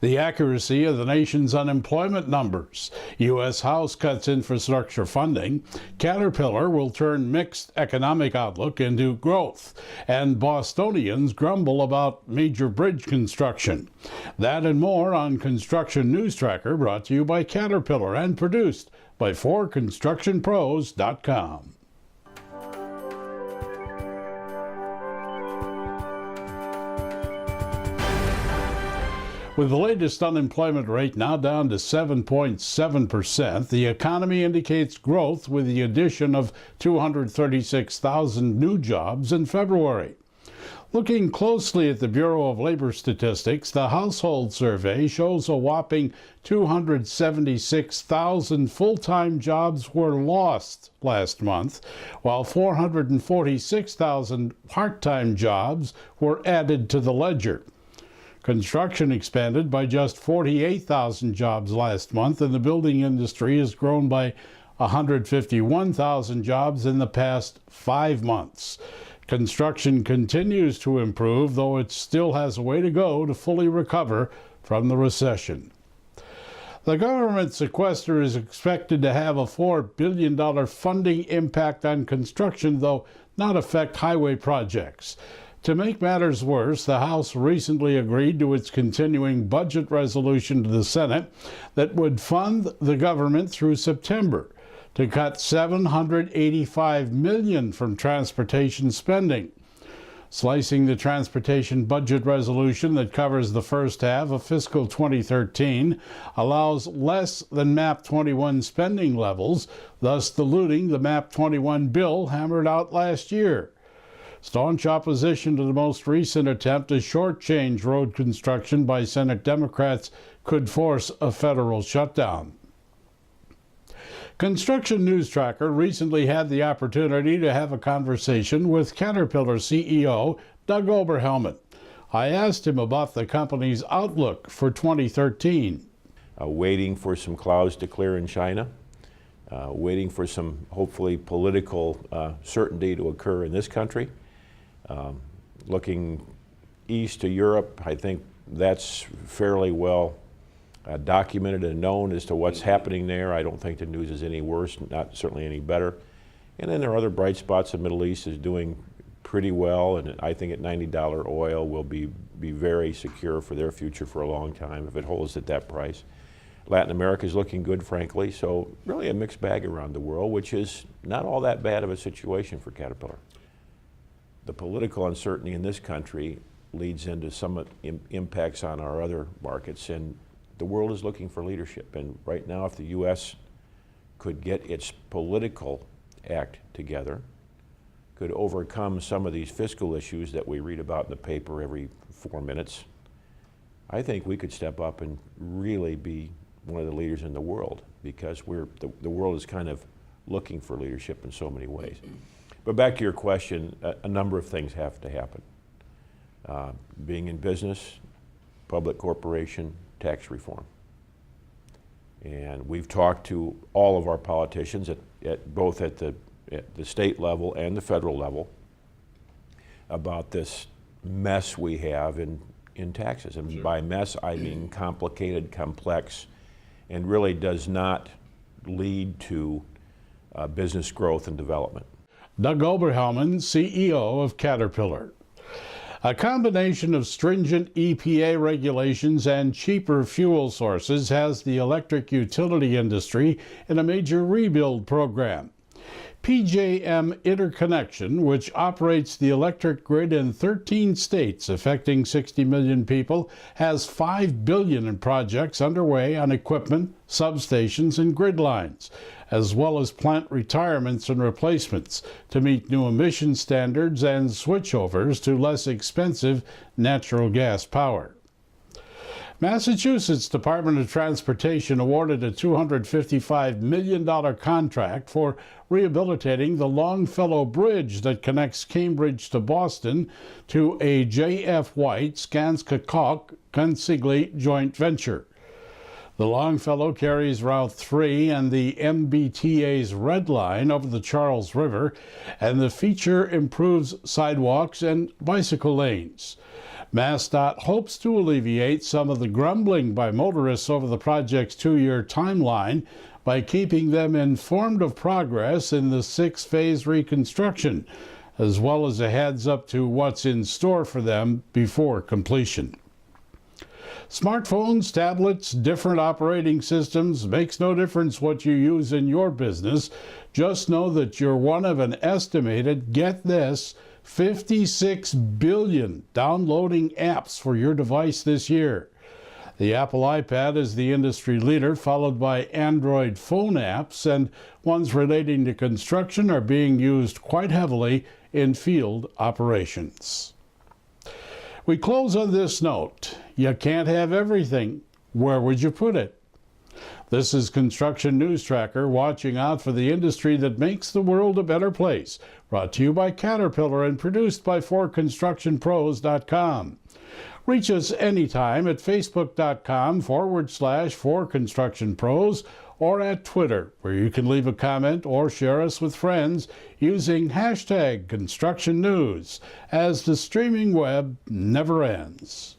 the accuracy of the nation's unemployment numbers. U.S. House cuts infrastructure funding. Caterpillar will turn mixed economic outlook into growth. And Bostonians grumble about major bridge construction. That and more on Construction News Tracker, brought to you by Caterpillar and produced by 4constructionpros.com. With the latest unemployment rate now down to 7.7%, the economy indicates growth with the addition of 236,000 new jobs in February. Looking closely at the Bureau of Labor Statistics, the household survey shows a whopping 276,000 full-time jobs were lost last month, while 446,000 part-time jobs were added to the ledger. Construction expanded by just 48,000 jobs last month, and the building industry has grown by 151,000 jobs in the past 5 months. Construction continues to improve, though it still has a way to go to fully recover from the recession. The government sequester is expected to have a $4 billion funding impact on construction, though not affect highway projects. To make matters worse, the House recently agreed to its continuing budget resolution to the Senate that would fund the government through September to cut $785 million from transportation spending. Slicing the transportation budget resolution that covers the first half of fiscal 2013 allows less than MAP 21 spending levels, thus diluting the MAP 21 bill hammered out last year. Staunch opposition to the most recent attempt to shortchange road construction by Senate Democrats could force a federal shutdown. Construction News Tracker recently had the opportunity to have a conversation with Caterpillar CEO Doug Oberhelman. I asked him about the company's outlook for 2013. Waiting for some clouds to clear in China, waiting for some hopefully political certainty to occur in this country. Looking east to Europe, I think that's fairly well documented and known as to what's happening there. I don't think the news is any worse, not certainly any better. And then there are other bright spots. The Middle East is doing pretty well, and I think at $90 oil will be very secure for their future for a long time if it holds at that price. Latin America is looking good, frankly, so really a mixed bag around the world, which is not all that bad of a situation for Caterpillar. The political uncertainty in this country leads into some impacts on our other markets, and the world is looking for leadership. And right now, if the U.S. could get its political act together, could overcome some of these fiscal issues that we read about in the paper every 4 minutes, I think we could step up and really be one of the leaders in the world, because the world is kind of looking for leadership in so many ways. But back to your question, a number of things have to happen. Being in business, public corporation, tax reform. And we've talked to all of our politicians both at the state level and the federal level about this mess we have in taxes. And sure, by mess, I mean complicated, complex, and really does not lead to business growth and development. Doug Oberhelman, CEO of Caterpillar. A combination of stringent EPA regulations and cheaper fuel sources has the electric utility industry in a major rebuild program. PJM Interconnection, which operates the electric grid in 13 states affecting 60 million people, has $5 billion in projects underway on equipment, substations, and grid lines, as well as plant retirements and replacements to meet new emission standards and switchovers to less expensive natural gas power. Massachusetts Department of Transportation awarded a $255 million contract for rehabilitating the Longfellow Bridge that connects Cambridge to Boston to a J.F. White Skanska-Koch-Consigli joint venture. The Longfellow carries Route 3 and the MBTA's Red Line over the Charles River, and the feature improves sidewalks and bicycle lanes. MassDOT hopes to alleviate some of the grumbling by motorists over the project's 2-year timeline by keeping them informed of progress in the 6-phase reconstruction, as well as a heads up to what's in store for them before completion. Smartphones, tablets, different operating systems, makes no difference what you use in your business. Just know that you're one of an estimated, get this, 56 billion downloading apps for your device this year. The Apple iPad is the industry leader, followed by Android phone apps, and ones relating to construction are being used quite heavily in field operations. We close on this note. You can't have everything. Where would you put it? This is Construction News Tracker, watching out for the industry that makes the world a better place. Brought to you by Caterpillar and produced by 4constructionpros.com. Reach us anytime at facebook.com/4constructionpros or at Twitter, where you can leave a comment or share us with friends using hashtag Construction News, as the streaming web never ends.